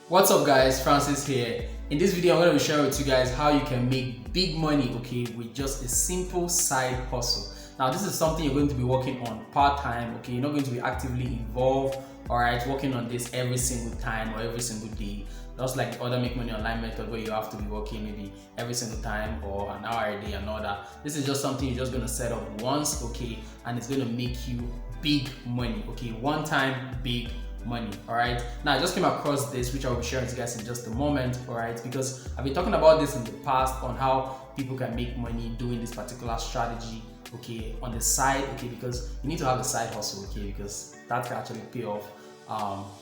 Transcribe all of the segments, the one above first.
What's up guys, Francis here. In this video I'm going to be sharing with you guys how you can make big money, okay, with just a simple side hustle. Now this is something you're going to be working on part-time, okay, you're not going to be actively involved, alright, working on this every single time or every single day. Just like the other make money online method where you have to be working maybe every single time or an hour a day and all that. This is just something you're just going to set up once, okay, and it's going to make you big money, okay, one time big money. All right, now I just came across this, which I will be sharing with you guys in just a moment. All right, because I've been talking about this in the past on how people can make money doing this particular strategy, okay, on the side, okay, because you need to have a side hustle, okay, because that can actually pay off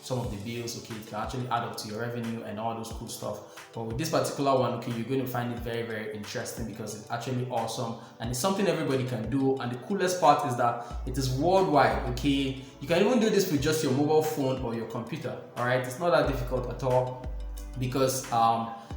some of the bills, okay, it can actually add up to your revenue and all those cool stuff. But with this particular one, okay, you're going to find it very, very interesting because it's actually awesome and it's something everybody can do. And the coolest part is that it is worldwide, okay. You can even do this with just your mobile phone or your computer. All right, it's not that difficult at all because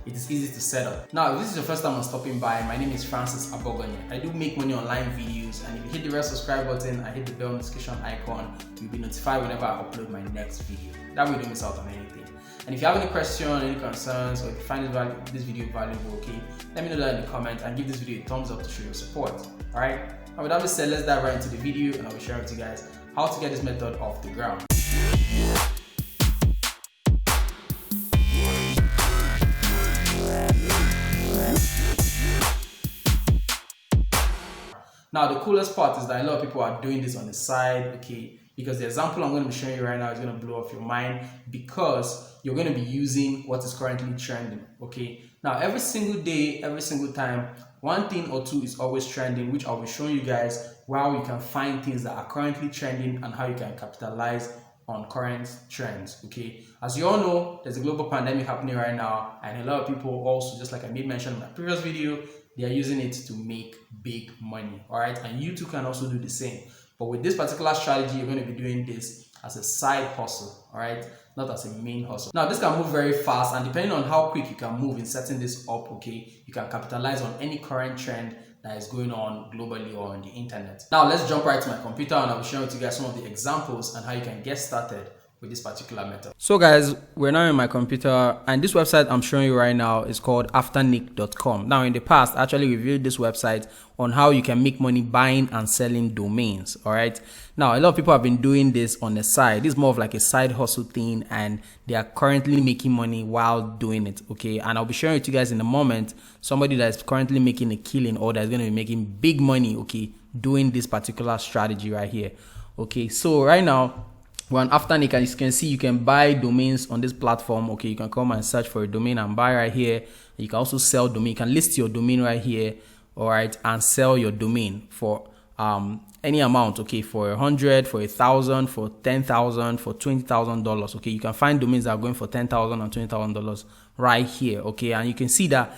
it is easy to set up. Now, if this is your first time on stopping by, my name is Francis Abogonye. I do make money online videos, and if you hit the red subscribe button and hit the bell notification icon, you'll be notified whenever I upload my next video. That way you don't miss out on anything. And if you have any questions, any concerns, or if you find this video valuable, okay, let me know that in the comment and give this video a thumbs up to show your support. Alright? Now with that being said, let's dive right into the video and I will share with you guys how to get this method off the ground. Now the coolest part is that a lot of people are doing this on the side, okay, because the example I'm going to be showing you right now is going to blow off your mind because you're going to be using what is currently trending, okay. Now every single day, every single time, one thing or two is always trending, which I'll be showing you guys how you can find things that are currently trending and how you can capitalize on current trends, okay. As you all know, there's a global pandemic happening right now, and a lot of people also, just like I made mention in my previous video, they are using it to make big money. All right, and you too can also do the same, but with this particular strategy you're going to be doing this as a side hustle, all right, not as a main hustle. Now this can move very fast, and depending on how quick you can move in setting this up, okay, you can capitalize on any current trend that is going on globally or on the internet. Now let's jump right to my computer and I'll be sharing with you guys some of the examples and how you can get started with this particular method. So guys, we're now in my computer, and this website I'm showing you right now is called afternick.com. Now in the past, I actually reviewed this website on how you can make money buying and selling domains. All right, now a lot of people have been doing this on the side. This is more of like a side hustle thing, and they are currently making money while doing it, okay. And I'll be sharing with you guys in a moment somebody that is currently making a killing or that's going to be making big money, okay, doing this particular strategy right here, okay. So right now we're on Afternick, and as you can see, you can buy domains on this platform, okay. You can come and search for a domain and buy right here. You can also sell domain. You can list your domain right here, all right, and sell your domain for any amount, okay, for 100, for 1,000, for 10,000, for $20,000, okay. You can find domains that are going for $10,000 and $20,000 right here, okay. And you can see that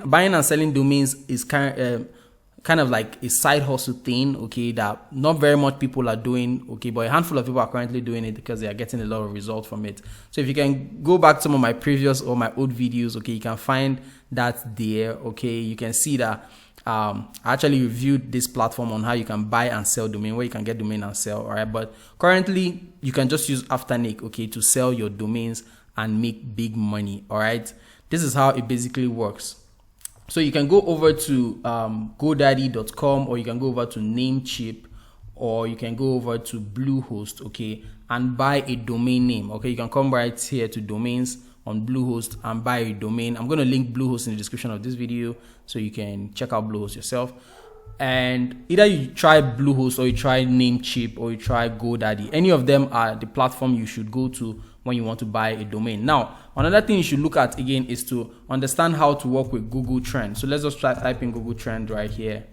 buying and selling domains is kind of like a side hustle thing, okay, that not very much people are doing, okay, but a handful of people are currently doing it because they are getting a lot of results from it. So if you can go back to some of my previous or my old videos, okay, you can find that there, okay. You can see that I actually reviewed this platform on how you can buy and sell domain, where you can get domain and sell, all right. But currently you can just use Afternick, okay, to sell your domains and make big money, all right. This is how it basically works. So you can go over to GoDaddy.com, or you can go over to Namecheap, or you can go over to Bluehost, okay, and buy a domain name, okay. You can come right here to domains on Bluehost and buy a domain. I'm going to link Bluehost in the description of this video so you can check out Bluehost yourself. And either you try Bluehost or you try Namecheap or you try GoDaddy. Any of them are the platform you should go to when you want to buy a domain. Now, another thing you should look at again is to understand how to work with Google Trends. So let's just try typing Google Trend right here.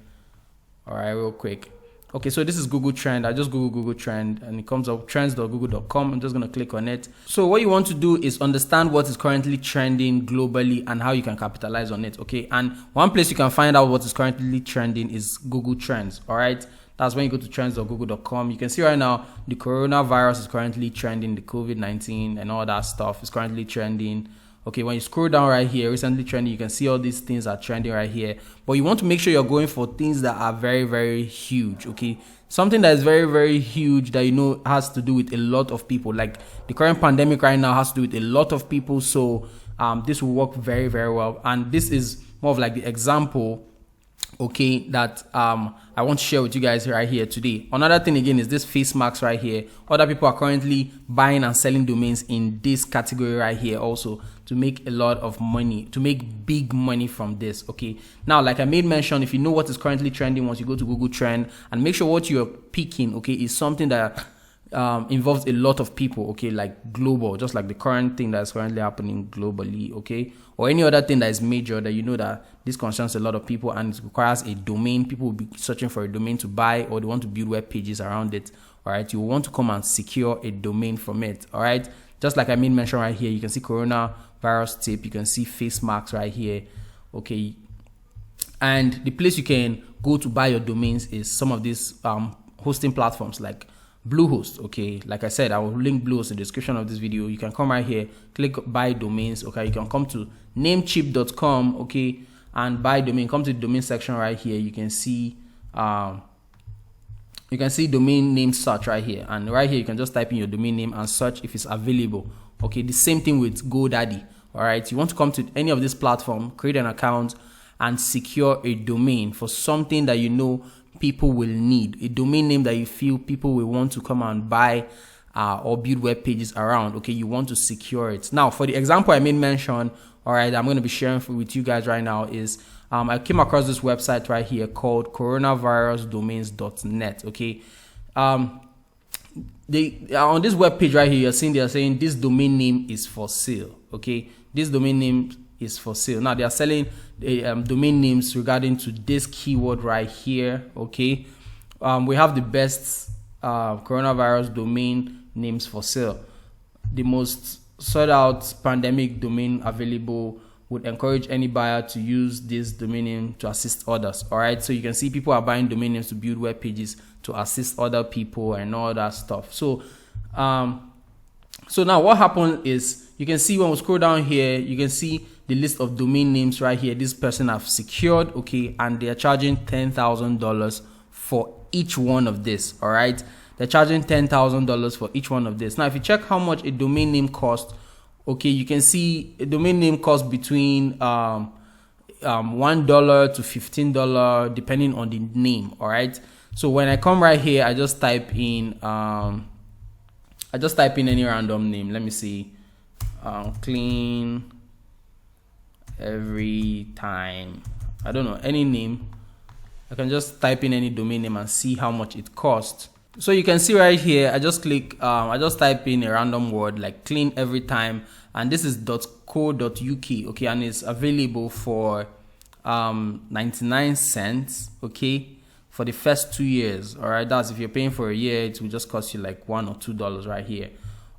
All right, real quick. Okay, so this is Google Trend. I just Google Trend and it comes up trends.google.com. I'm just going to click on it. So what you want to do is understand what is currently trending globally and how you can capitalize on it, okay? And one place you can find out what is currently trending is Google Trends, all right? That's when you go to trends.google.com. You can see right now the coronavirus is currently trending, the COVID-19 and all that stuff is currently trending. Okay, when you scroll down right here, recently trending, you can see all these things are trending right here. But you want to make sure you're going for things that are very, very huge. Okay, something that is very, very huge that you know has to do with a lot of people. Like the current pandemic right now has to do with a lot of people. So this will work very, very well. And this is more of like the example, okay, that I want to share with you guys right here today. Another thing again is this face masks right here. Other people are currently buying and selling domains in this category right here also to make a lot of money, to make big money from this. Okay, now like I made mention, if you know what is currently trending, once you go to Google Trend and make sure what you're picking, okay, is something that involves a lot of people, okay, like global, just like the current thing that's currently happening globally, okay, or any other thing that is major that you know that this concerns a lot of people and it requires a domain. People will be searching for a domain to buy, or they want to build web pages around it. All right, you want to come and secure a domain from it. All right, just like I made mention right here, you can see coronavirus tip, you can see face masks right here, okay, and the place you can go to buy your domains is some of these hosting platforms like Bluehost. Okay, like I said, I will link Bluehost in the description of this video. You can come right here, click buy domains. Okay, you can come to namecheap.com, okay, and buy domain. Come to the domain section right here. You can see domain name search right here, and right here you can just type in your domain name and search if it's available. Okay, the same thing with GoDaddy. All right, you want to come to any of this platform, create an account and secure a domain for something that you know people will need, a domain name that you feel people will want to come and buy or build web pages around. Okay, you want to secure it. Now for the example I made mention, all right, I'm going to be sharing with you guys right now is I came across this website right here called coronavirusdomains.net. okay, on this web page right here, you're seeing they're saying this domain name is for sale. Okay, this domain name is for sale. Now they are selling domain names regarding to this keyword right here. Okay, we have the best coronavirus domain names for sale. The most sought out pandemic domain available, would encourage any buyer to use this domain name to assist others. All right, so you can see people are buying domain names to build web pages to assist other people and all that stuff. So so now what happened is, you can see when we scroll down here, you can see the list of domain names right here. This person have secured, okay, and they are charging $10,000 for each one of this. All right, they're charging $10,000 for each one of this. Now if you check how much a domain name costs, okay, you can see a domain name costs between $1 to $15 depending on the name. All right, so when I come right here, I just type in any random name. Let me see, clean every time, I don't know, any name. I can just type in any domain name and see how much it costs. So you can see right here, I just click, I just type in a random word like clean every time, and this is .co.uk, okay, and it's available for 99 cents, okay, for the first 2 years. All right, that's if you're paying for a year, it will just cost you like $1 or $2 right here.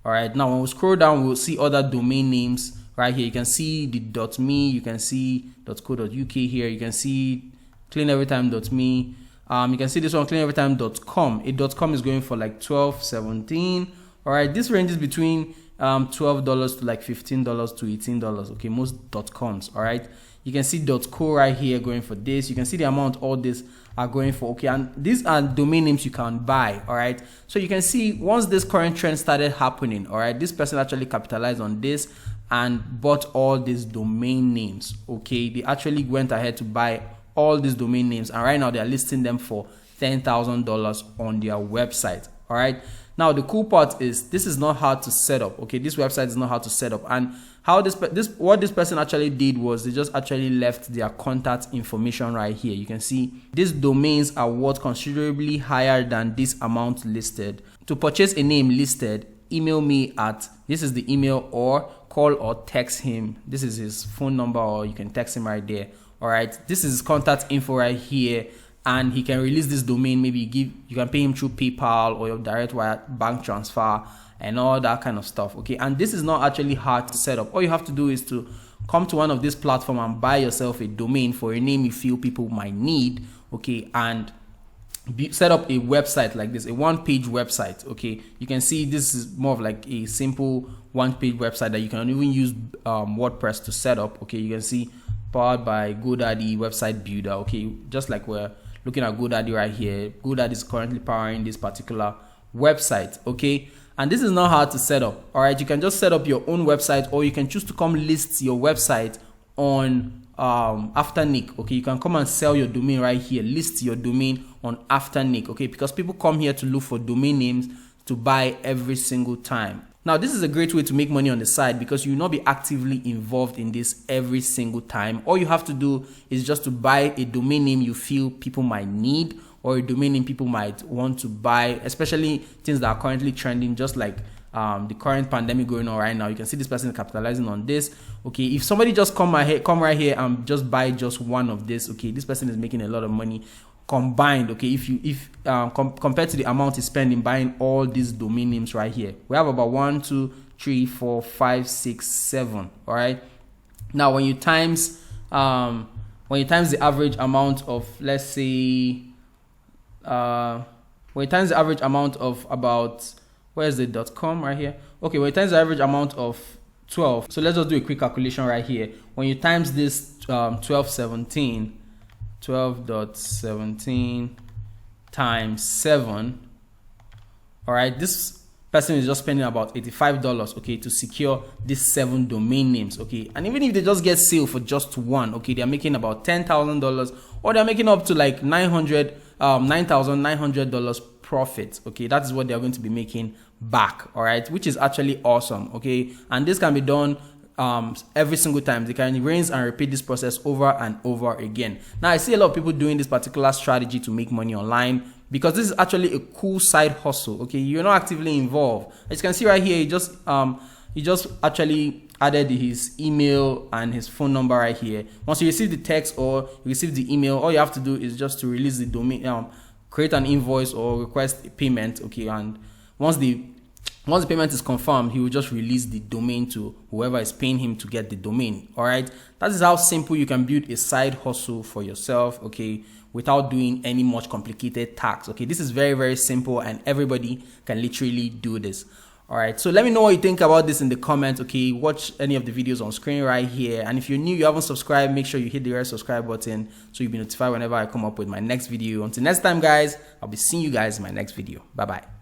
All right, now when we scroll down, we'll see other domain names right here. You can see the .me, you can see .co.uk here, you can see cleaneverytime.me. You can see this one, cleaneverytime.com. A .com is going for like $12.17. All right, this ranges between $12 to like $15 to $18. Okay, most .coms. All right, you can see .co right here going for this. You can see the amount all this are going for. Okay, and these are domain names you can buy. All right, so you can see once this current trend started happening, all right, this person actually capitalized on this and bought all these domain names. Okay, they actually went ahead to buy all these domain names, and right now they are listing them for $10,000 on their website. All right, now the cool part is this is not hard to set up. Okay, this website is not hard to set up, and how what this person actually did was they just actually left their contact information right here. You can see these domains are worth considerably higher than this amount listed. To purchase a name listed, email me at, this is the email, or call or text him. This is his phone number, or you can text him right there. All right, this is his contact info right here, and he can release this domain. Maybe you can pay him through PayPal or your direct wire bank transfer and all that kind of stuff. Okay, and this is not actually hard to set up. All you have to do is to come to one of these platforms and buy yourself a domain for a name you feel people might need. Okay, and set up a website like this, a one-page website. Okay, you can see this is more of like a simple one-page website that you can even use WordPress to set up. Okay, you can see powered by GoDaddy website builder. Okay, just like we're looking at GoDaddy right here, GoDaddy is currently powering this particular website. Okay, and this is not hard to set up. All right, you can just set up your own website, or you can choose to come list your website on Afternic. Okay, you can come and sell your domain right here, list your domain on Afternic. Okay, because people come here to look for domain names to buy every single time. Now, this is a great way to make money on the side because you will not be actively involved in this every single time. All you have to do is just to buy a domain name you feel people might need, or a domain name people might want to buy, especially things that are currently trending, just like the current pandemic going on right now. You can see this person capitalizing on this. Okay, if somebody just come right here and just buy just one of this, okay, this person is making a lot of money combined. Okay, if compared to the amount he's spending buying all these domain names right here, we have about 1, 2, 3, 4, 5, 6, 7. All right, now when you times the average amount of, let's say when you times the average amount of about, where's the .com right here? Okay, when you times the average amount of 12, so let's just do a quick calculation right here. When you times this 12.17 times 7, all right, this person is just spending about $85, okay, to secure these 7 domain names. Okay, and even if they just get sale for just one, okay, they're making about $10,000, or they're making up to like $9,900 profit. Okay, that is what they're going to be making back. All right, which is actually awesome. Okay, and this can be done every single time. They can rinse and repeat this process over and over again. Now, I see a lot of people doing this particular strategy to make money online because this is actually a cool side hustle. Okay, you're not actively involved. As you can see right here, he just actually added his email and his phone number right here. Once you receive the text or you receive the email, all you have to do is just to release the domain, create an invoice or request a payment. Okay, and once the payment is confirmed, he will just release the domain to whoever is paying him to get the domain. All right, that is how simple you can build a side hustle for yourself. Okay, without doing any much complicated tax. Okay, this is very, very simple and everybody can literally do this. All right, so let me know what you think about this in the comments. Okay, watch any of the videos on screen right here, and if you're new, you haven't subscribed, make sure you hit the red subscribe button so you'll be notified whenever I come up with my next video. Until next time, guys, I'll be seeing you guys in my next video. Bye bye.